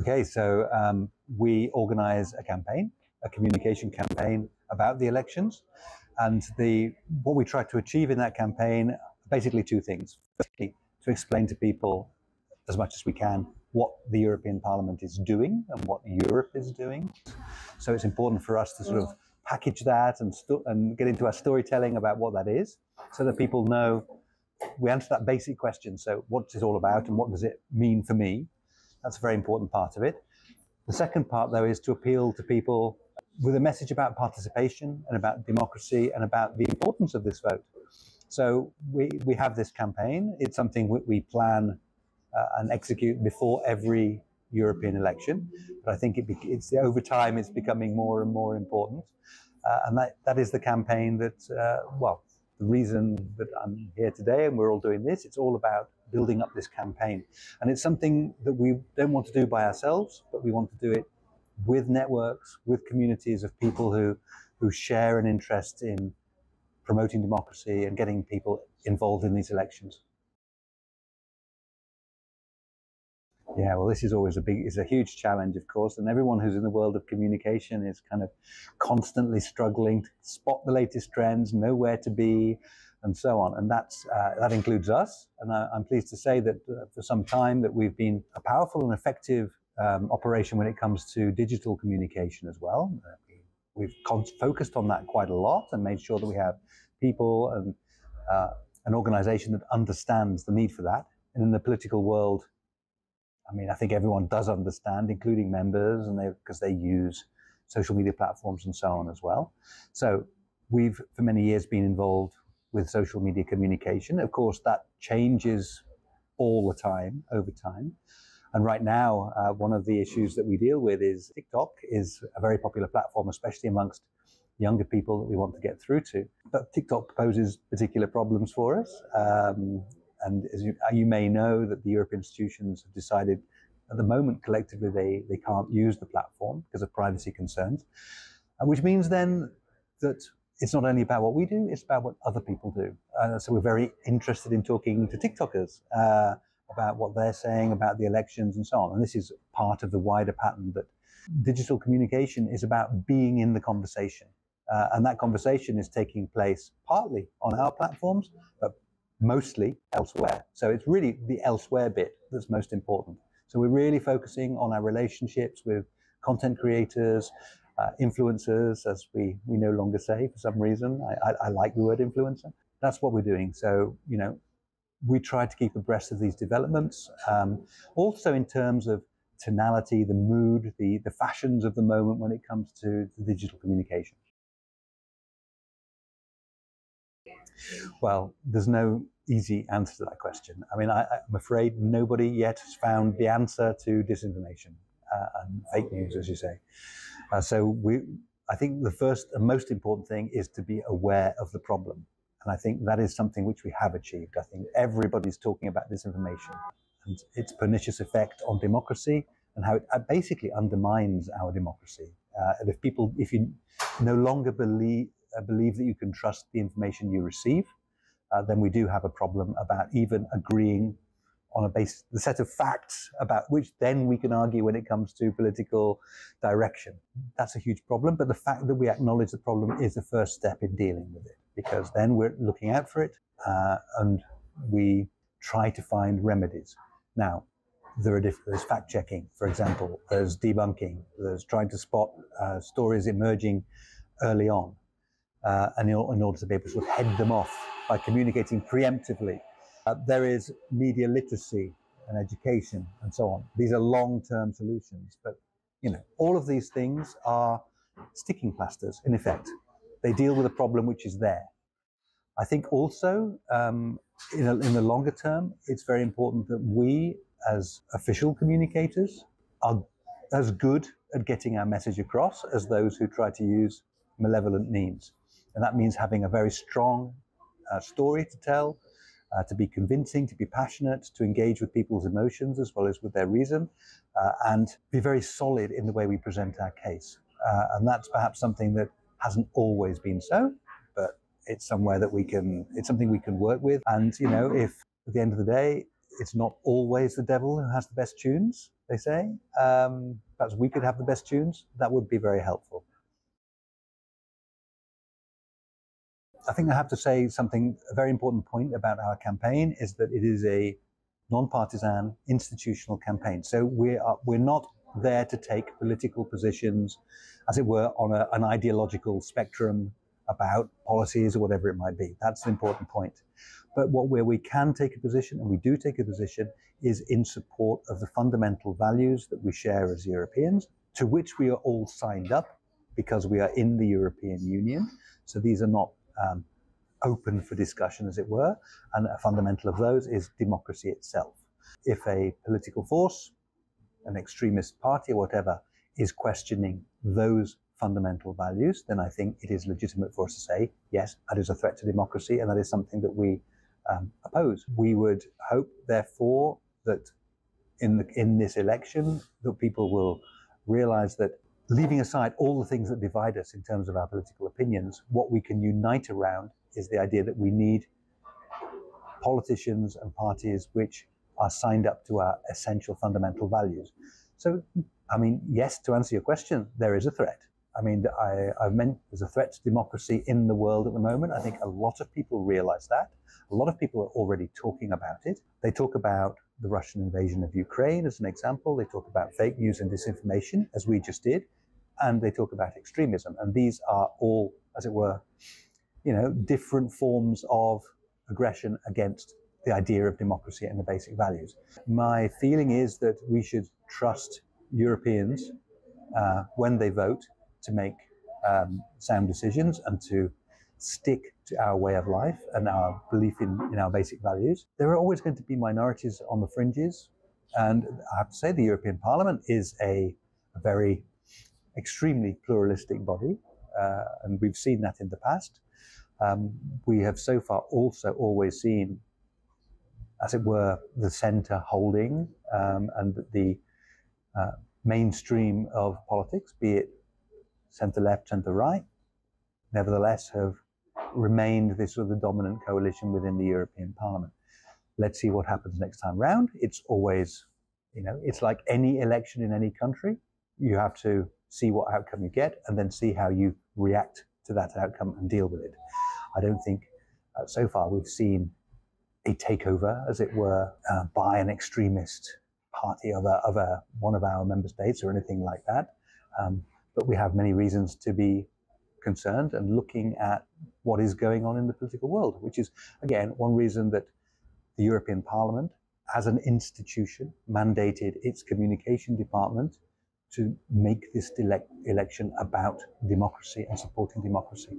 Okay, so we organize a campaign, a communication campaign about the elections. And what we try to achieve in that campaign are basically two things. Firstly, to explain to people as much as we can what the European Parliament is doing and what Europe is doing. So it's important for us to sort of package that and get into our storytelling about what that is, so that people know we answer that basic question. So what's it all about and what does it mean for me? That's a very important part of it. The second part, though, is to appeal to people with a message about participation and about democracy and about the importance of this vote. So we have this campaign. It's something we plan and execute before every European election. But I think it's over time it's becoming more and more important. And that is the campaign that, the reason that I'm here today and we're all doing this, it's all about building up this campaign. And it's something that we don't want to do by ourselves, but we want to do it with networks, with communities of people who share an interest in promoting democracy and getting people involved in these elections. Yeah, well, this is always a huge challenge, of course, and everyone who's in the world of communication is kind of constantly struggling to spot the latest trends, know where to be, and so on. And that includes us. And I'm pleased to say that for some time that we've been a powerful and effective operation when it comes to digital communication as well. We've focused on that quite a lot and made sure that we have people and an organization that understands the need for that. And in the political world, I mean, I think everyone does understand, including members, and because they use social media platforms and so on as well. So we've, for many years, been involved with social media communication. Of course, that changes all the time, over time. And right now, one of the issues that we deal with is TikTok is a very popular platform, especially amongst younger people that we want to get through to. But TikTok poses particular problems for us. And as you may know, that the European institutions have decided at the moment collectively they can't use the platform because of privacy concerns, which means then that it's not only about what we do, it's about what other people do. So we're very interested in talking to TikTokers about what they're saying about the elections and so on. And this is part of the wider pattern that digital communication is about being in the conversation. And that conversation is taking place partly on our platforms, but mostly elsewhere. So it's really the elsewhere bit that's most important. So we're really focusing on our relationships with content creators, influencers, as we no longer say for some reason. I like the word influencer. That's what we're doing. So, we try to keep abreast of these developments. Also in terms of tonality, the mood, the fashions of the moment when it comes to digital communication. Well, there's no easy answer to that question. I mean, I'm afraid nobody yet has found the answer to disinformation and fake news, as you say. I think the first and most important thing is to be aware of the problem. And I think that is something which we have achieved. I think everybody's talking about disinformation and its pernicious effect on democracy and how it basically undermines our democracy. And if you no longer believe that you can trust the information you receive, then we do have a problem about even agreeing on the set of facts about which then we can argue when it comes to political direction. That's a huge problem, but the fact that we acknowledge the problem is the first step in dealing with it, because then we're looking out for it and we try to find remedies. Now, there's fact-checking, for example, there's debunking, there's trying to spot stories emerging early on. And in order to be able to sort of head them off by communicating preemptively. There is media literacy and education and so on. These are long-term solutions, but all of these things are sticking plasters in effect. They deal with a problem which is there. I think also in the longer term, it's very important that we as official communicators are as good at getting our message across as those who try to use malevolent means. And that means having a very strong story to tell, to be convincing, to be passionate, to engage with people's emotions as well as with their reason, and be very solid in the way we present our case. And that's perhaps something that hasn't always been so, but it's somewhere that it's something we can work with. And, if at the end of the day, it's not always the devil who has the best tunes, they say. Perhaps we could have the best tunes. That would be very helpful. I think I have to say something, a very important point about our campaign is that it is a non-partisan institutional campaign. So we're not there to take political positions, as it were, on an ideological spectrum about policies or whatever it might be. That's an important point. But where we can take a position, and we do take a position, is in support of the fundamental values that we share as Europeans, to which we are all signed up because we are in the European Union. So these are not open for discussion, as it were, and a fundamental of those is democracy itself. If a political force, an extremist party or whatever, is questioning those fundamental values, then I think it is legitimate for us to say, yes, that is a threat to democracy, and that is something that we oppose. We would hope, therefore, that in this election, that people will realize that, leaving aside all the things that divide us in terms of our political opinions, what we can unite around is the idea that we need politicians and parties which are signed up to our essential fundamental values. So, I mean, yes, to answer your question, there is a threat. I mean, I've meant there's a threat to democracy in the world at the moment. I think a lot of people realize that. A lot of people are already talking about it. They talk about the Russian invasion of Ukraine as an example. They talk about fake news and disinformation, as we just did. And they talk about extremism. And these are all, as it were, different forms of aggression against the idea of democracy and the basic values. My feeling is that we should trust Europeans when they vote to make sound decisions and to stick to our way of life and our belief in our basic values. There are always going to be minorities on the fringes. And I have to say the European Parliament is a very extremely pluralistic body, and we've seen that in the past. We have so far also always seen, as it were, the centre holding and the mainstream of politics, be it centre-left, centre-right, nevertheless have remained this sort of the dominant coalition within the European Parliament. Let's see what happens next time round. It's always, it's like any election in any country. You have to see what outcome you get and then see how you react to that outcome and deal with it. I don't think so far we've seen a takeover, as it were, by an extremist party of one of our member states or anything like that. But we have many reasons to be concerned and looking at what is going on in the political world, which is, again, one reason that the European Parliament, as an institution, mandated its communication department to make this election about democracy and supporting democracy.